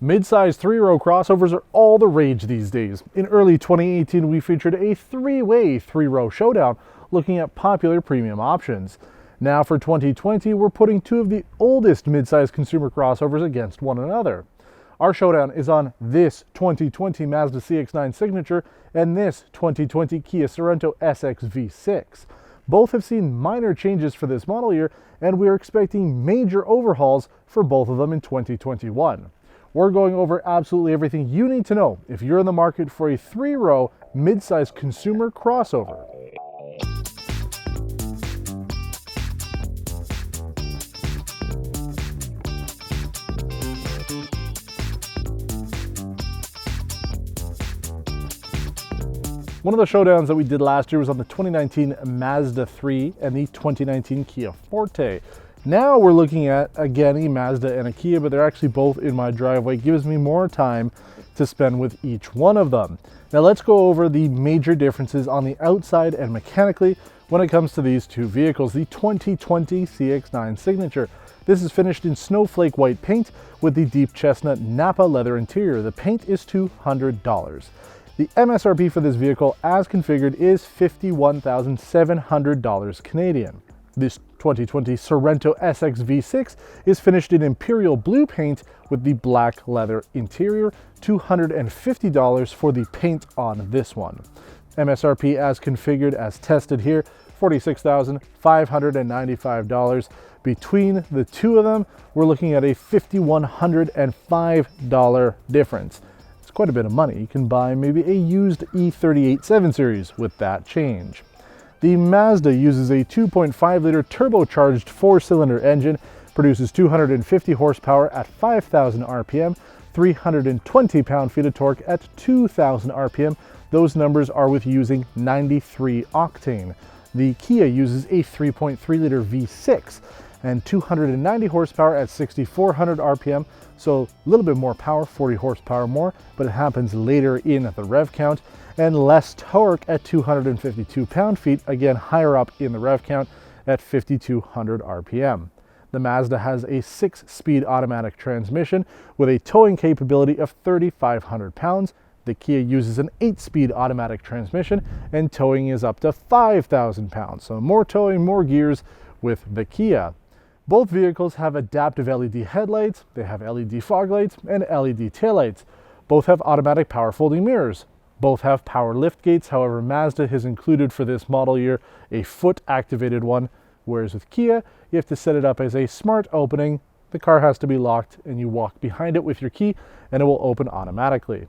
Mid-size three-row crossovers are all the rage these days. In early 2018, we featured a three-way three-row showdown looking at popular premium options. Now for 2020, we're putting two of the oldest mid-size consumer crossovers against one another. Our showdown is on this 2020 Mazda CX-9 Signature and this 2020 Kia Sorento SX V6. Both have seen minor changes for this model year, and we are expecting major overhauls for both of them in 2021. We're going over absolutely everything you need to know if you're in the market for a three-row mid-size consumer crossover. One of the showdowns that we did last year was on the 2019 Mazda 3 and the 2019 Kia Forte. Now we're looking at, again, a Mazda and a Kia, but they're actually both in my driveway. It gives me more time to spend with each one of them. Now let's go over the major differences on the outside and mechanically when it comes to these two vehicles. The 2020 CX-9 Signature. This is finished in snowflake white paint with the deep chestnut Napa leather interior. The paint is $200. The MSRP for this vehicle, as configured, is $51,700 Canadian. This 2020 Sorento SX V6 is finished in imperial blue paint with the black leather interior, $250 for the paint on this one. MSRP as configured, as tested here, $46,595. Between the two of them, we're looking at a $5,105 difference. It's quite a bit of money. You can buy maybe a used E38 7 Series with that change. The Mazda uses a 2.5-liter turbocharged four-cylinder engine, produces 250 horsepower at 5,000 RPM, 320 pound-feet of torque at 2,000 RPM. Those numbers are with using 93 octane. The Kia uses a 3.3-liter V6 and 290 horsepower at 6,400 RPM, so a little bit more power, 40 horsepower more, but it happens later in the rev count, and less torque at 252 pound-feet, again higher up in the rev count at 5,200 RPM. The Mazda has a 6-speed automatic transmission with a towing capability of 3,500 pounds. The Kia uses an 8-speed automatic transmission, and towing is up to 5,000 pounds. So more towing, more gears with the Kia. Both vehicles have adaptive LED headlights, they have LED fog lights, and LED taillights. Both have automatic power folding mirrors. Both have power lift gates. However, Mazda has included for this model year a foot-activated one, whereas with Kia, you have to set it up as a smart opening. The car has to be locked, and you walk behind it with your key, and it will open automatically.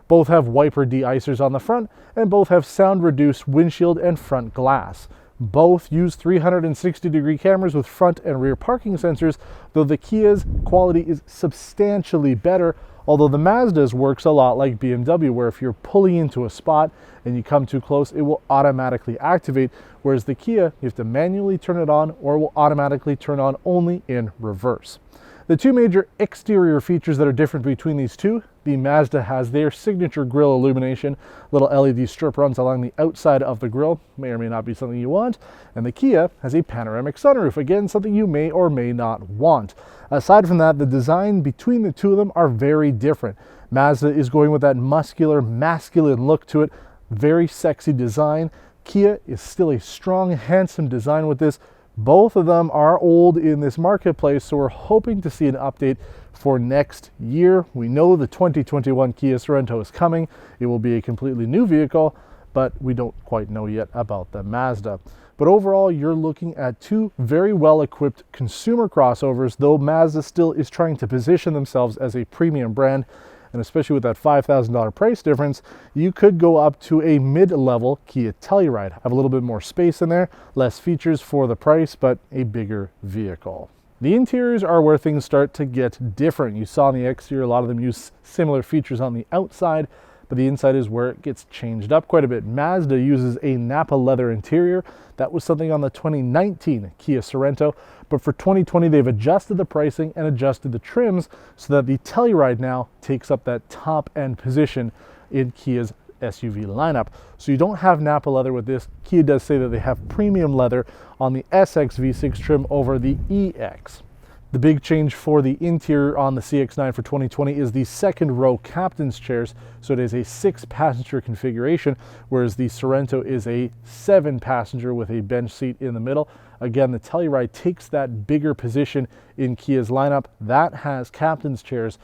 Both have wiper de-icers on the front, and both have sound-reduced windshield and front glass. Both use 360-degree cameras with front and rear parking sensors, though the Kia's quality is substantially better, although the Mazda's works a lot like BMW, where if you're pulling into a spot and you come too close, it will automatically activate, whereas the Kia, you have to manually turn it on or it will automatically turn on only in reverse. The two major exterior features that are different between these two: the Mazda has their signature grille illumination, little LED strip runs along the outside of the grille, may or may not be something you want, and the Kia has a panoramic sunroof, again something you may or may not want. Aside from that, the design between the two of them are very different. Mazda is going with that muscular, masculine look to it, very sexy design. Kia is still a strong, handsome design with this. Both of them are old in this marketplace, so we're hoping to see an update for next year. We know the 2021 Kia Sorento is coming. It will be a completely new vehicle, but we don't quite know yet about the Mazda. But overall, you're looking at two very well-equipped consumer crossovers, though Mazda still is trying to position themselves as a premium brand. And especially with that $5,000 price difference, you could go up to a mid-level Kia Telluride. Have a little bit more space in there, less features for the price, but a bigger vehicle. The interiors are where things start to get different. You saw in the exterior, a lot of them use similar features on the outside, but the inside is where it gets changed up quite a bit. Mazda uses a Napa leather interior. That was something on the 2019 Kia Sorento, but for 2020 they've adjusted the pricing and adjusted the trims so that the Telluride now takes up that top end position in Kia's SUV lineup. So you don't have Napa leather with this. Kia does say that they have premium leather on the SX V6 trim over the EX. The big change for the interior on the CX-9 for 2020 is the second row captain's chairs. So it is a 6-passenger configuration, whereas the Sorento is a 7-passenger with a bench seat in the middle. Again, the Telluride takes that bigger position in Kia's lineup. That has captain's chairs,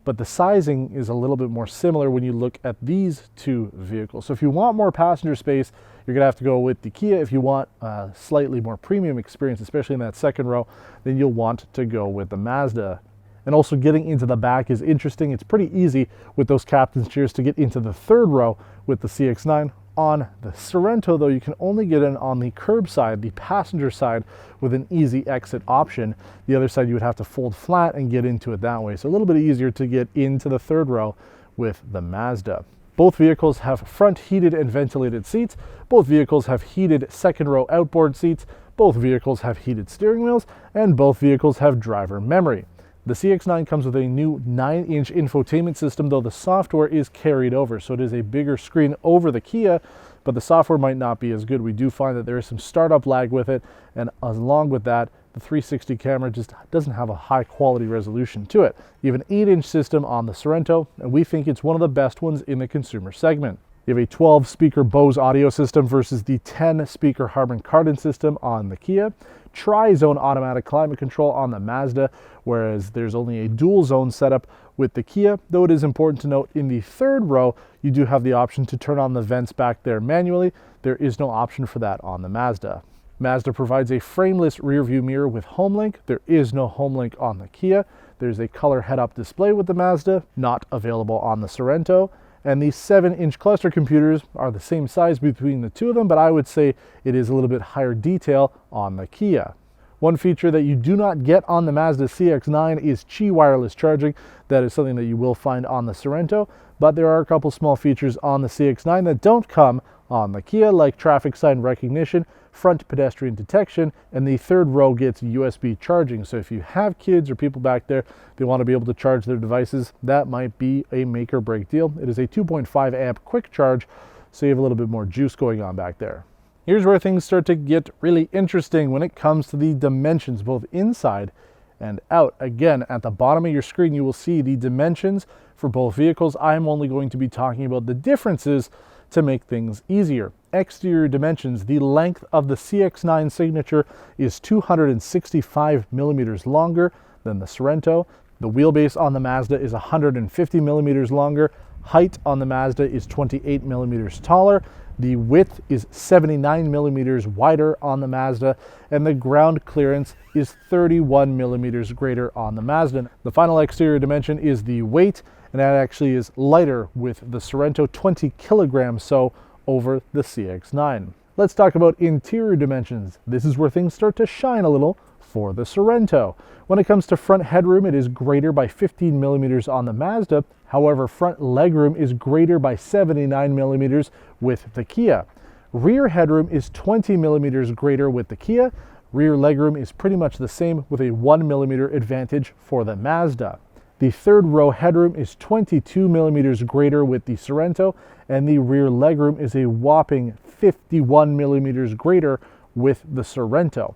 but the sizing is a little bit more similar when you look at these two vehicles. So if you want more passenger space, you're gonna have to go with the Kia. If you want a slightly more premium experience, especially in that second row, then you'll want to go with the Mazda. And also getting into the back is interesting. It's pretty easy with those captain's chairs to get into the third row with the CX-9. On the Sorento though, you can only get in on the curb side, the passenger side, with an easy exit option. The other side you would have to fold flat and get into it that way. So a little bit easier to get into the third row with the Mazda. Both vehicles have front heated and ventilated seats. Both vehicles have heated second row outboard seats. Both vehicles have heated steering wheels, and both vehicles have driver memory. The CX-9 comes with a new 9-inch infotainment system, though the software is carried over. So it is a bigger screen over the Kia, but the software might not be as good. We do find that there is some startup lag with it, and along with that, the 360 camera just doesn't have a high quality resolution to it. You have an 8-inch system on the Sorento, and we think it's one of the best ones in the consumer segment. You have a 12-speaker Bose audio system versus the 10-speaker Harman Kardon system on the Kia. Tri-zone automatic climate control on the Mazda, whereas there's only a dual zone setup with the Kia, though it is important to note in the third row, you do have the option to turn on the vents back there manually. There is no option for that on the Mazda. Mazda provides a frameless rear view mirror with HomeLink. There is no HomeLink on the Kia. There's a color head-up display with the Mazda, not available on the Sorento. And these 7-inch cluster computers are the same size between the two of them, but I would say it is a little bit higher detail on the Kia. One feature that you do not get on the Mazda CX-9 is Qi wireless charging. That is something that you will find on the Sorento, but there are a couple small features on the CX-9 that don't come on the Kia, like traffic sign recognition, front pedestrian detection, and the third row gets USB charging. So if you have kids or people back there, they want to be able to charge their devices, that might be a make or break deal. It is a 2.5 amp quick charge, so you have a little bit more juice going on back there. Here's where things start to get really interesting when it comes to the dimensions, both inside and out. Again, at the bottom of your screen, you will see the dimensions for both vehicles. I'm only going to be talking about the differences to make things easier. Exterior dimensions, the length of the CX-9 Signature is 265 millimeters longer than the Sorento. The wheelbase on the Mazda is 150 millimeters longer. Height on the Mazda is 28 millimeters taller. The width is 79 millimeters wider on the Mazda, and the ground clearance is 31 millimeters greater on the Mazda. The final exterior dimension is the weight, and that actually is lighter with the Sorento, 20 kilograms so over the CX-9. Let's talk about interior dimensions. This is where things start to shine a little for the Sorento. When it comes to front headroom, it is greater by 15 millimeters on the Mazda. However, front legroom is greater by 79 millimeters with the Kia. Rear headroom is 20 millimeters greater with the Kia. Rear legroom is pretty much the same with a 1 millimeter advantage for the Mazda. The third row headroom is 22 millimeters greater with the Sorento, and the rear legroom is a whopping 51 millimeters greater with the Sorento.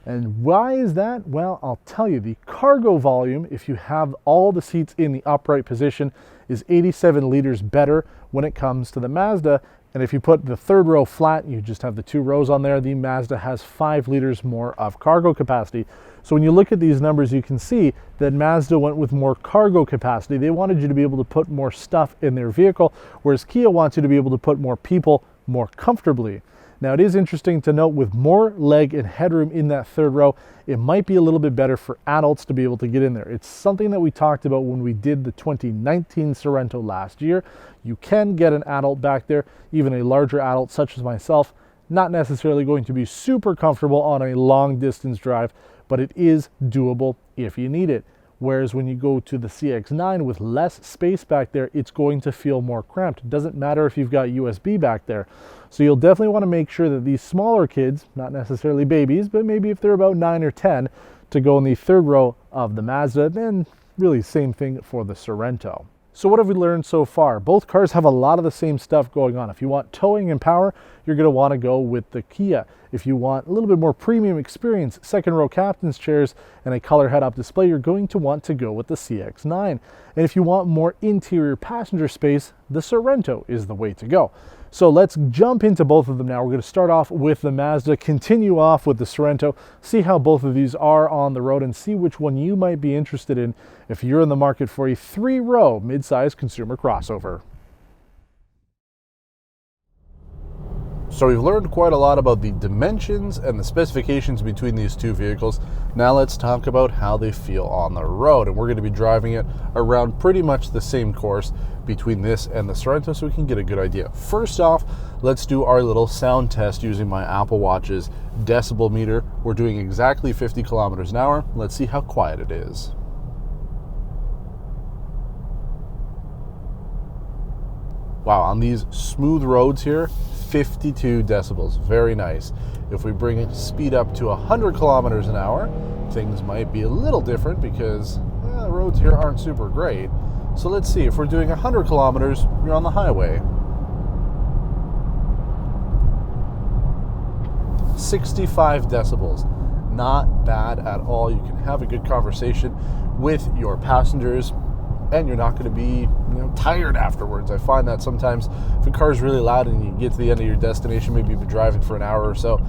And why is that? Well, I'll tell you, the cargo volume, if you have all the seats in the upright position, is 87 liters better when it comes to the Mazda. And if you put the third row flat, you just have the 2 rows on there, the Mazda has 5 liters more of cargo capacity. So when you look at these numbers, you can see that Mazda went with more cargo capacity. They wanted you to be able to put more stuff in their vehicle, whereas Kia wants you to be able to put more people more comfortably. Now, it is interesting to note, with more leg and headroom in that third row, it might be a little bit better for adults to be able to get in there. It's something that we talked about when we did the 2019 Sorento last year. You can get an adult back there, even a larger adult such as myself. Not necessarily going to be super comfortable on a long distance drive, but it is doable if you need it. Whereas when you go to the CX-9 with less space back there, it's going to feel more cramped. It doesn't matter if you've got USB back there. So you'll definitely want to make sure that these smaller kids, not necessarily babies, but maybe if they're about 9 or 10, to go in the third row of the Mazda, then really same thing for the Sorento. So what have we learned so far? Both cars have a lot of the same stuff going on. If you want towing and power, you're going to want to go with the Kia. If you want a little bit more premium experience, second row captain's chairs, and a color head-up display, you're going to want to go with the CX-9. And if you want more interior passenger space, the Sorento is the way to go. So let's jump into both of them now. We're going to start off with the Mazda, continue off with the Sorento, see how both of these are on the road, and see which one you might be interested in if you're in the market for a three-row mid-size consumer crossover. So we've learned quite a lot about the dimensions and the specifications between these two vehicles. Now let's talk about how they feel on the road. And we're going to be driving it around pretty much the same course between this and the Sorento so we can get a good idea. First off, let's do our little sound test using my Apple Watch's decibel meter. We're doing exactly 50 kilometers an hour. Let's see how quiet it is. Wow, on these smooth roads here, 52 decibels, very nice. If we bring it speed up to 100 kilometers an hour, things might be a little different because the roads here aren't super great. So let's see, if we're doing 100 kilometers, you're on the highway. 65 decibels, not bad at all. You can have a good conversation with your passengers, and you're not going to be tired afterwards. I find that sometimes if a car is really loud and you get to the end of your destination, maybe you've been driving for an hour or so,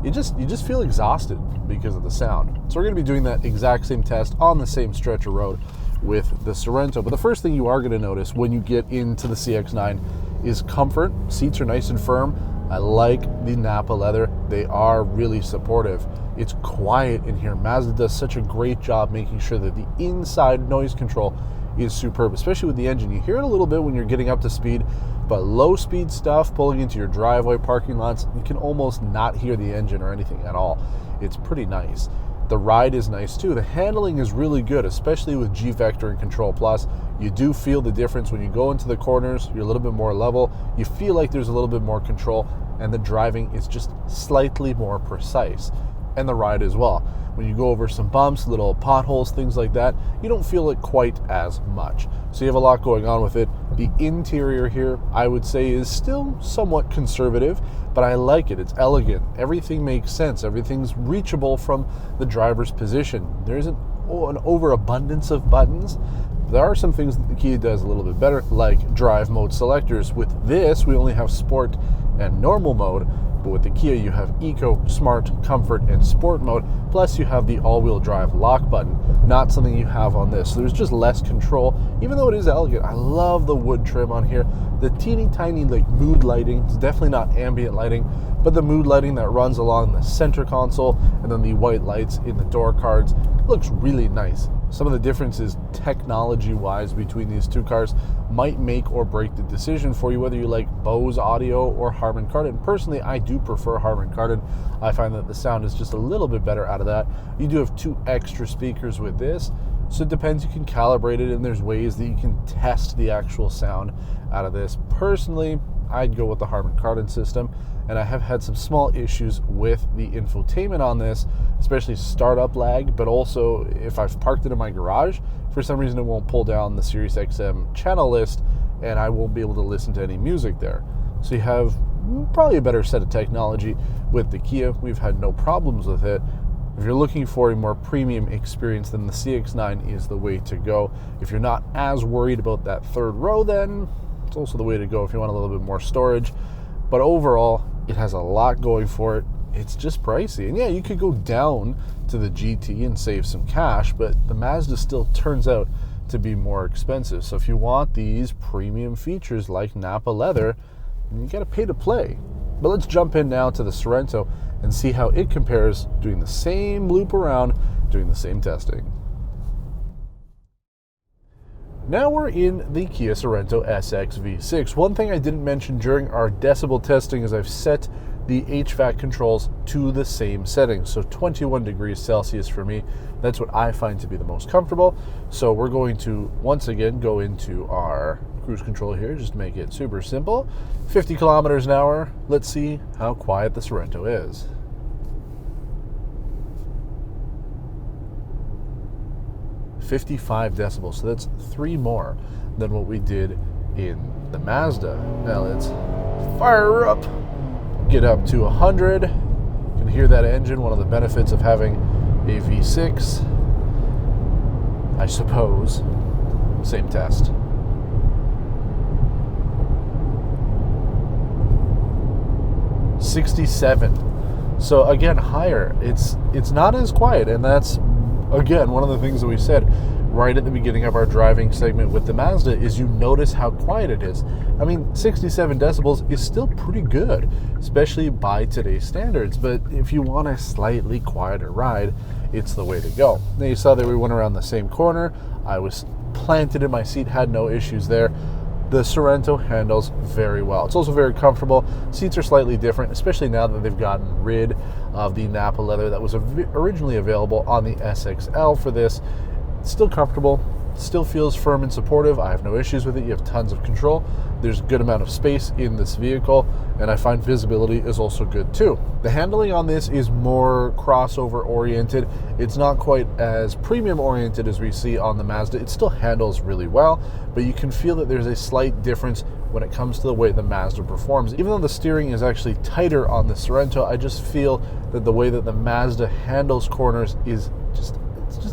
you just feel exhausted because of the sound. So we're going to be doing that exact same test on the same stretch of road with the Sorento. But the first thing you are going to notice when you get into the CX-9 is comfort. Seats are nice and firm. I like the Napa leather. They are really supportive. It's quiet in here. Mazda does such a great job making sure that the inside noise control is superb, especially with the engine. You hear it a little bit when you're getting up to speed, but low speed stuff, pulling into your driveway, parking lots, you can almost not hear the engine or anything at all. It's pretty nice. The ride is nice too. The handling is really good, especially with G-Vector and Control Plus. You do feel the difference when you go into the corners. You're a little bit more level. You feel like there's a little bit more control, and the driving is just slightly more precise. And the ride as well. When you go over some bumps, little potholes, things like that, you don't feel it quite as much. So you have a lot going on with it. The interior here, I would say, is still somewhat conservative, but I like it. It's elegant. Everything makes sense. Everything's reachable from the driver's position. There isn't an overabundance of buttons. There are some things that the Kia does a little bit better, like drive mode selectors. With this, we only have sport and normal mode. But with the Kia, you have Eco, Smart, Comfort, and Sport mode, plus you have the all-wheel drive lock button, not something you have on this. So there's just less control, even though it is elegant. I love the wood trim on here. The teeny tiny mood lighting, it's definitely not ambient lighting, but the mood lighting that runs along the center console, and then the white lights in the door cards, looks really nice. Some of the differences technology-wise between these two cars might make or break the decision for you, whether you like Bose audio or Harman Kardon. Personally, I do prefer Harman Kardon. I find that the sound is just a little bit better out of that. You do have 2 extra speakers with this, so it depends. You can calibrate it, and there's ways that you can test the actual sound out of this. Personally, I'd go with the Harman Kardon system, and I have had some small issues with the infotainment on this, especially startup lag, but also if I've parked it in my garage, for some reason it won't pull down the Sirius XM channel list, and I won't be able to listen to any music there. So you have probably a better set of technology with the Kia. We've had no problems with it. If you're looking for a more premium experience, then the CX-9 is the way to go. If you're not as worried about that third row, then it's also the way to go if you want a little bit more storage. But overall, it has a lot going for it. It's just pricey. And yeah, you could go down to the GT and save some cash, but the Mazda still turns out to be more expensive. So if you want these premium features like Napa leather, you gotta pay to play. But let's jump in now to the Sorento and see how it compares doing the same loop around, doing the same testing. Now we're in the Kia Sorento SX V6. One thing I didn't mention during our decibel testing is I've set the HVAC controls to the same settings. So 21 degrees Celsius for me. That's what I find to be the most comfortable. So we're going to, once again, go into our cruise control here, just to make it super simple. 50 kilometers an hour. Let's see how quiet the Sorento is. 55 decibels. So that's 3 more than what we did in the Mazda. Now let's fire her up, get up to 100. You can hear that engine, one of the benefits of having a V6, I suppose. Same test. .67. So again, higher. It's not as quiet, and that's again one of the things that we said right at the beginning of our driving segment with the Mazda is you notice how quiet it is. I mean, 67 decibels is still pretty good, especially by today's standards, but if you want a slightly quieter ride, it's the way to go. Now you saw that we went around the same corner. I was planted in my seat, had no issues there. The Sorento handles very well. It's also very comfortable. Seats are slightly different, especially now that they've gotten rid of the Nappa leather that was originally available on the SXL for this. It's still comfortable, still feels firm and supportive. I have no issues with it. You have tons of control. There's a good amount of space in this vehicle, and I find visibility is also good too. The handling on this is more crossover oriented. It's not quite as premium oriented as we see on the Mazda. It still handles really well, but you can feel that there's a slight difference when it comes to the way the Mazda performs. Even though the steering is actually tighter on the Sorento, I just feel that the way that the Mazda handles corners is just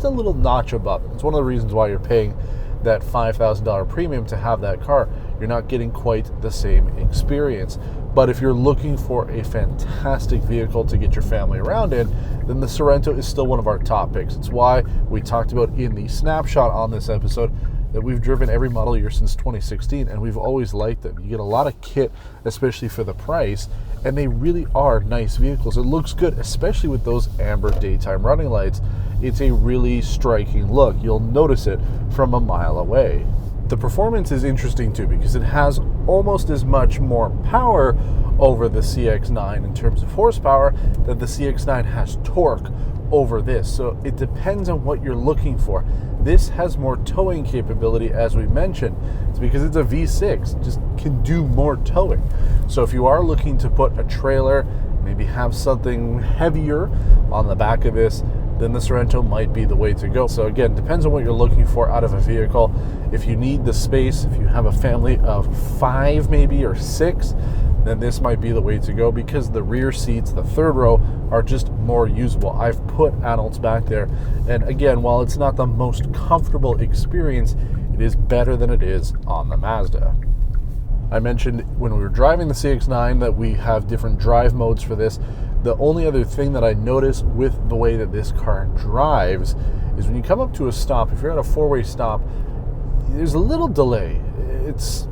a little notch above. It's one of the reasons why you're paying that $5,000 premium to have that car. You're not getting quite the same experience. But if you're looking for a fantastic vehicle to get your family around in, then the Sorento is still one of our top picks. It's why we talked about in the snapshot on this episode that we've driven every model year since 2016, and we've always liked them. You get a lot of kit, especially for the price, and they really are nice vehicles. It looks good, especially with those amber daytime running lights. It's a really striking look. You'll notice it from a mile away. The performance is interesting too because it has almost as much more power over the CX-9 in terms of horsepower that the CX-9 has torque over this. So it depends on what you're looking for. This has more towing capability, as we mentioned. It's because it's a V6, just can do more towing. So if you are looking to put a trailer, maybe have something heavier on the back of this, then the Sorento might be the way to go. So again, depends on what you're looking for out of a vehicle. If you need the space, if you have a family of 5 maybe or 6, then this might be the way to go because the rear seats, the third row, are just more usable. I've put adults back there, and again, while it's not the most comfortable experience, it is better than it is on the Mazda. I mentioned when we were driving the CX-9 that we have different drive modes for this. The only other thing that I notice with the way that this car drives is when you come up to a stop, if you're at a 4-way stop, there's a little delay. It's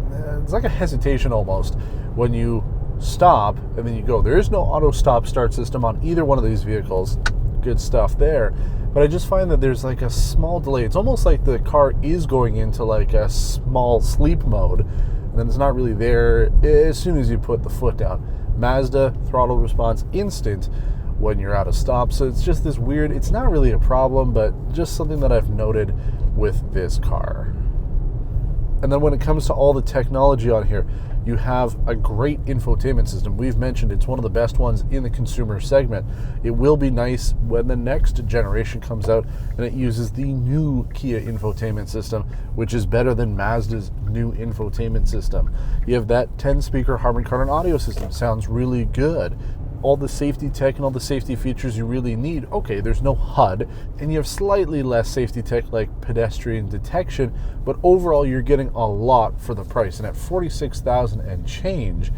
like a hesitation almost when you stop and then you go. There is no auto stop start system on either one of these vehicles. Good stuff there. But I just find that there's like a small delay. It's almost like the car is going into like a small sleep mode, and then it's not really there as soon as you put the foot down. Mazda, throttle response instant when you're at a stop. So it's just this weird, it's not really a problem, but just something that I've noted with this car. And then when it comes to all the technology on here, you have a great infotainment system. We've mentioned it's one of the best ones in the consumer segment. It will be nice when the next generation comes out and it uses the new Kia infotainment system, which is better than Mazda's new infotainment system. You have that 10-speaker Harman Kardon audio system. Sounds really good. All the safety tech and all the safety features you really need. Okay, there's no HUD, and you have slightly less safety tech like pedestrian detection, but overall you're getting a lot for the price. And at $46,000 and change,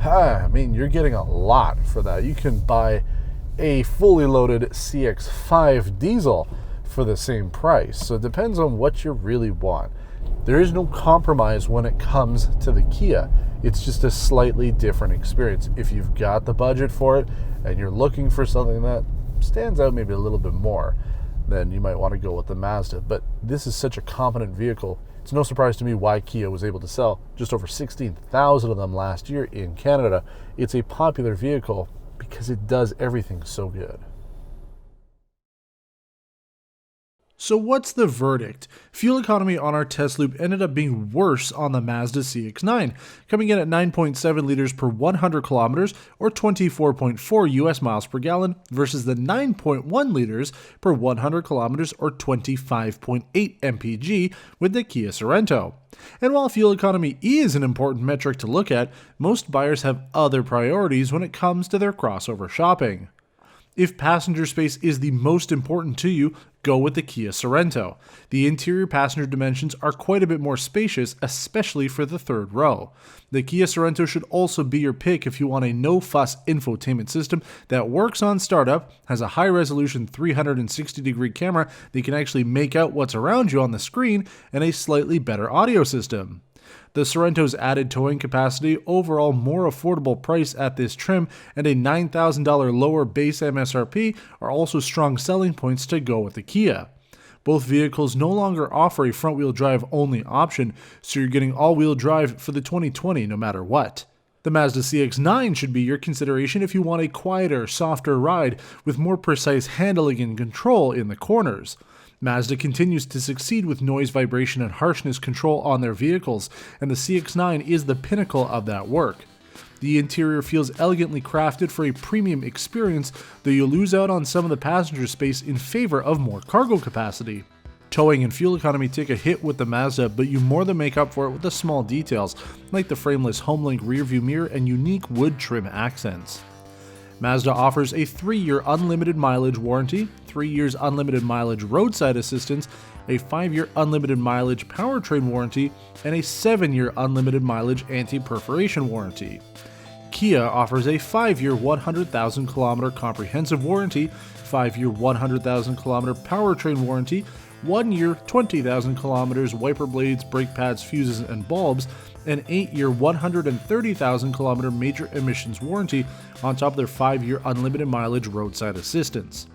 I mean, you're getting a lot for that. You can buy a fully loaded CX-5 diesel for the same price. So it depends on what you really want. There is no compromise when it comes to the Kia. It's just a slightly different experience. If you've got the budget for it and you're looking for something that stands out maybe a little bit more, then you might want to go with the Mazda. But this is such a competent vehicle. It's no surprise to me why Kia was able to sell just over 16,000 of them last year in Canada. It's a popular vehicle because it does everything so good. So what's the verdict? Fuel economy on our test loop ended up being worse on the Mazda CX-9, coming in at 9.7 liters per 100 kilometers or 24.4 US miles per gallon versus the 9.1 liters per 100 kilometers or 25.8 mpg with the Kia Sorento. And while fuel economy is an important metric to look at, most buyers have other priorities when it comes to their crossover shopping. If passenger space is the most important to you, go with the Kia Sorento. The interior passenger dimensions are quite a bit more spacious, especially for the third row. The Kia Sorento should also be your pick if you want a no-fuss infotainment system that works on startup, has a high-resolution 360-degree camera that can actually make out what's around you on the screen, and a slightly better audio system. The Sorento's added towing capacity, overall more affordable price at this trim, and a $9,000 lower base MSRP are also strong selling points to go with the Kia. Both vehicles no longer offer a front-wheel drive only option, so you're getting all-wheel drive for the 2020 no matter what. The Mazda CX-9 should be your consideration if you want a quieter, softer ride with more precise handling and control in the corners. Mazda continues to succeed with noise, vibration, and harshness control on their vehicles, and the CX-9 is the pinnacle of that work. The interior feels elegantly crafted for a premium experience, though you lose out on some of the passenger space in favor of more cargo capacity. Towing and fuel economy take a hit with the Mazda, but you more than make up for it with the small details, like the frameless HomeLink rearview mirror and unique wood trim accents. Mazda offers a 3-year unlimited mileage warranty, 3 years unlimited mileage roadside assistance, a 5-year unlimited mileage powertrain warranty, and a 7-year unlimited mileage anti-perforation warranty. Kia offers a 5-year 100,000 kilometer comprehensive warranty, 5-year 100,000 kilometer powertrain warranty, 1-year 20,000 kilometers wiper blades, brake pads, fuses, and bulbs, an 8-year 130,000 kilometer major emissions warranty on top of their 5-year unlimited mileage roadside assistance.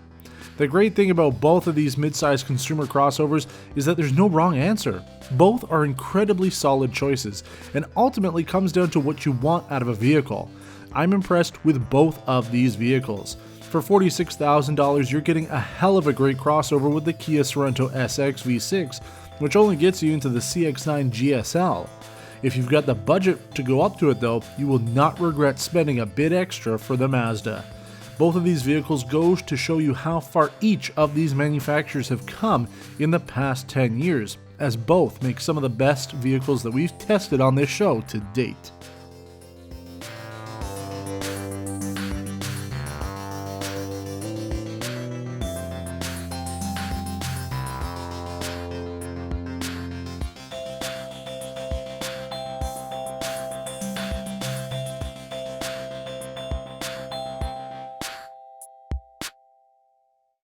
The great thing about both of these mid-size consumer crossovers is that there's no wrong answer. Both are incredibly solid choices, and ultimately comes down to what you want out of a vehicle. I'm impressed with both of these vehicles. For $46,000, you're getting a hell of a great crossover with the Kia Sorento SX V6, which only gets you into the CX-9 GSL. If you've got the budget to go up to it though, you will not regret spending a bit extra for the Mazda. Both of these vehicles go to show you how far each of these manufacturers have come in the past 10 years, as both make some of the best vehicles that we've tested on this show to date.